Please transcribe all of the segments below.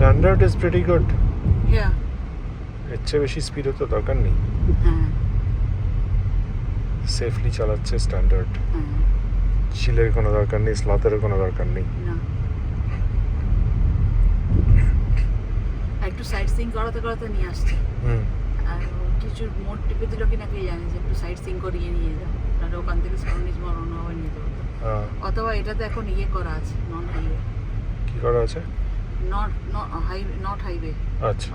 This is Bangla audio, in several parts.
Standard is pretty good. Yeah. এর চেয়ে বেশি স্পিডও তো দরকার নেই। হ্যাঁ সেফলি চালাচ্ছে স্ট্যান্ডার্ড। হ্যাঁ চিলের কোনো দরকার নেই, স্লথেরও কোনো দরকার নেই। না একটু সাইড সিং করাতে করাতে নিয়ে আসছে। হুম। আর ও কিছু মোট টিপে দিল কিনা কে জানে, যে একটু সাইড সিং করিয়ে নিয়ে যাও, তাহলে ওখান থেকে স্পন্ডিজ মরণ হয়ে নিতে হতো। অথবা এটাতে এখন ইয়ে করা আছে, নন হাইওয়ে। কি করা আছে? Not highway. আচ্ছা।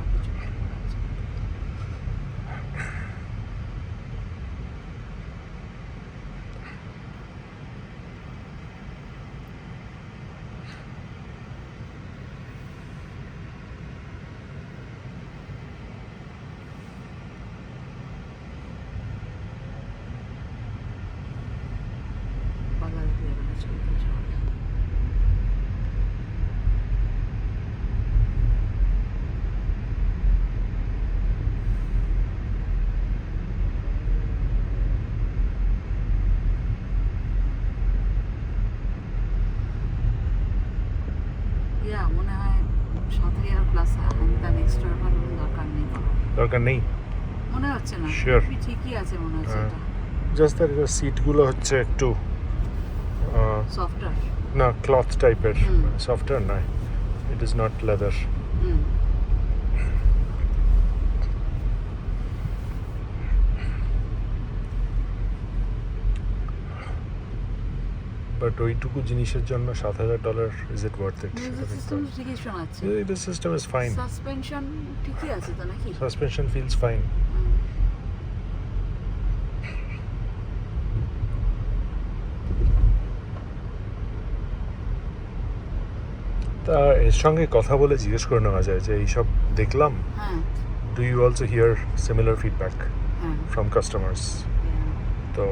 মনে হয় 7,000 প্লাস হ্যান্ডান এক্সট্রা কোনো দরকার নেই করার। দরকার নেই মনে হচ্ছে না। Sure. ঠিকই আছে মনে হচ্ছে এটা। জাস্ট দ্যাট সিটগুলো হচ্ছে একটু সফটওয়্যার। না ক্লথ টাইপের, হুম। সফটওয়্যার নয়, it is not leather. Hmm but ওইটুকু জিনিসের জন্য $7,000 is it worth it? System ঠিকই শোনাচ্ছে। The system is fine. Suspension ঠিকই আছে তো নাকি? Suspension feels fine. হুম। তা এর সঙ্গে কথা বলে জিজ্ঞেস করে নেওয়া যায় যে এইসব দেখলাম, হ্যাঁ do you also hear similar feedback হ্যাঁ ফ্রম কাস্টমার্স? তো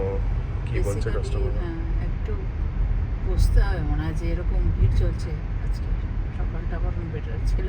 কি বলছে Basically, কাস্টমার? হ্যাঁ, একটু বুঝতে হবে মনে হয় যে এরকম ভিড় চলছে আজকে, সকালটা বরং বেটার ছিল।